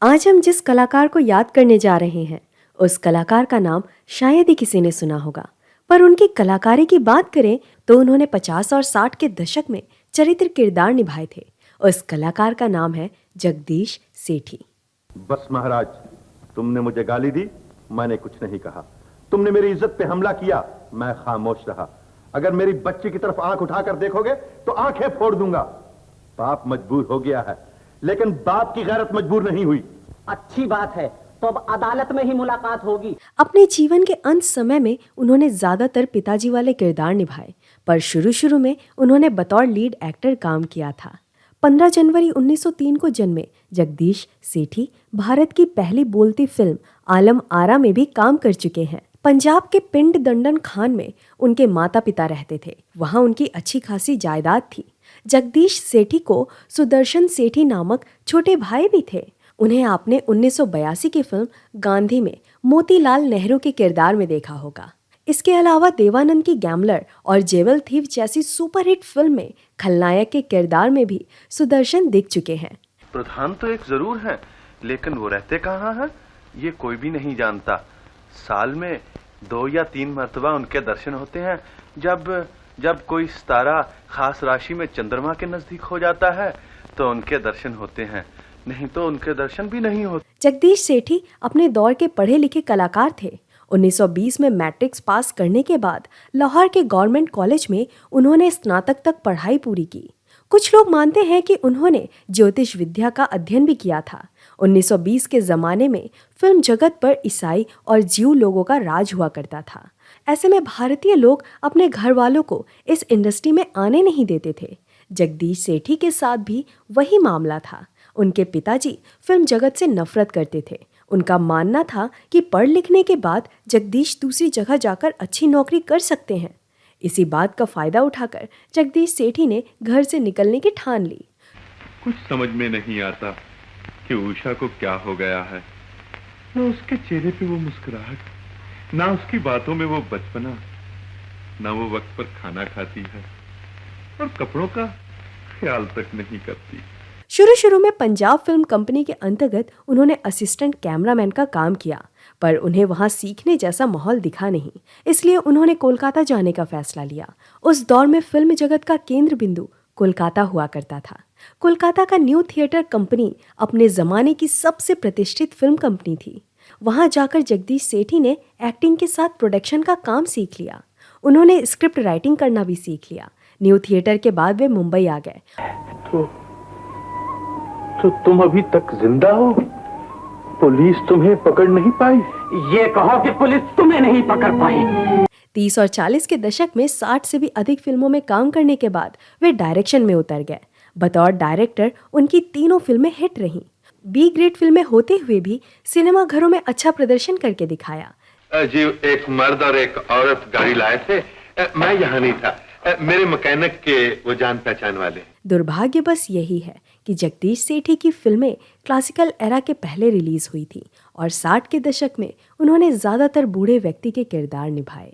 आज हम जिस कलाकार को याद करने जा रहे हैं, उस कलाकार का नाम शायद ही किसी ने सुना होगा, पर उनकी कलाकारी की बात करें तो उन्होंने 50 और 60 के दशक में चरित्र किरदार निभाए थे। उस कलाकार का नाम है जगदीश सेठी। बस महाराज, तुमने मुझे गाली दी, मैंने कुछ नहीं कहा। तुमने मेरी इज्जत पे हमला किया, मैं खामोश रहा। अगर मेरी बच्ची की तरफ आंख उठाकर देखोगे तो आंखें फोड़ दूंगा। बाप मजबूर हो गया है, लेकिन बाप की गैरत मजबूर नहीं हुई। अच्छी बात है, तो अब अदालत में ही मुलाकात होगी। अपने जीवन के अंत समय में उन्होंने ज्यादातर पिताजी वाले किरदार निभाए, पर शुरू में उन्होंने बतौर लीड एक्टर काम किया था। 15 जनवरी 1903 को जन्मे जगदीश सेठी भारत की पहली बोलती फिल्म आलम आरा में भी काम कर चुके हैं। पंजाब के पिंड दंडन खान में उनके माता पिता रहते थे। वहां उनकी अच्छी खासी जायदाद थी। जगदीश सेठी को सुदर्शन सेठी नामक छोटे भाई भी थे। उन्हें आपने 1982 की फिल्म गांधी में मोतीलाल नेहरू के किरदार में देखा होगा। इसके अलावा देवानंद की गैमलर और जेवल थीव जैसी सुपरहिट फिल्म में खलनायक के किरदार में भी सुदर्शन दिख चुके हैं। प्रधान तो एक जरूर है, लेकिन वो रहते कहाँ हैं ये कोई भी नहीं जानता। साल में 2 या 3 मर्तबा उनके दर्शन होते हैं, जब कोई सितारा खास राशि में चंद्रमा के नजदीक हो जाता है तो उनके दर्शन होते हैं, नहीं तो उनके दर्शन भी नहीं होते। जगदीश सेठी अपने दौर के पढ़े लिखे कलाकार थे। 1920 में मैट्रिक्स पास करने के बाद लाहौर के गवर्नमेंट कॉलेज में उन्होंने स्नातक तक पढ़ाई पूरी की। कुछ लोग मानते हैं कि उन्होंने ज्योतिष विद्या का अध्ययन भी किया था। 1920 के ज़माने में फिल्म जगत पर ईसाई और ज्यू लोगों का राज हुआ करता था। ऐसे में भारतीय लोग अपने घर वालों को इस इंडस्ट्री में आने नहीं देते थे। जगदीश सेठी के साथ भी वही मामला था। उनके पिताजी फिल्म जगत से नफरत करते थे। उनका मानना था कि पढ़ लिखने के बाद जगदीश दूसरी जगह जाकर अच्छी नौकरी कर सकते हैं। इसी बात का फायदा उठाकर जगदीश सेठी ने घर से निकलने की ठान ली। कुछ समझ में नहीं आता कि उषा को क्या हो गया है। न उसके चेहरे पे वो मुस्कुराहट, ना उसकी बातों में वो बचपना, ना वो वक्त पर खाना खाती है और कपड़ों का ख्याल तक नहीं करती। शुरू में पंजाब फिल्म कंपनी के अंतर्गत उन्होंने असिस्टेंट कैमरामैन का काम किया, पर उन्हें वहां सीखने जैसा माहौल दिखा नहीं। इसलिए उन्होंने कोलकाता जाने का फैसला लिया। उस दौर में फिल्म जगत का केंद्र बिंदु कोलकाता हुआ करता था। कोलकाता का न्यू थिएटर कंपनी अपने जमाने की सबसे प्रतिष्ठित फिल्म कंपनी थी। वहां जाकर जगदीश सेठी ने एक्टिंग के साथ प्रोडक्शन का काम सीख लिया। उन्होंने स्क्रिप्ट राइटिंग करना भी सीख लिया। न्यू थिएटर के बाद वे मुंबई आ गए। तो तुम अभी तक जिंदा हो? पुलिस तुम्हें पकड़ नहीं पाई? ये कहो कि पुलिस तुम्हें नहीं पकड़ पाई। 30 और 40 के दशक में 60 से भी अधिक फिल्मों में काम करने के बाद वे डायरेक्शन में उतर गए। बतौर डायरेक्टर उनकी तीनों फिल्में हिट रहीं। बी ग्रेड फिल्में होते हुए भी सिनेमा घरों में अच्छा प्रदर्शन करके दिखाया। जी, एक मर्द और एक औरत गाड़ी लाए थे। मैं यहाँ नहीं था, मेरे मैकेनिक के वो जान पहचान वाले। दुर्भाग्य बस यही है कि जगदीश सेठी की फिल्में क्लासिकल एरा के पहले रिलीज हुई थी और 60 के दशक में उन्होंने ज्यादातर बूढ़े व्यक्ति के किरदार निभाए।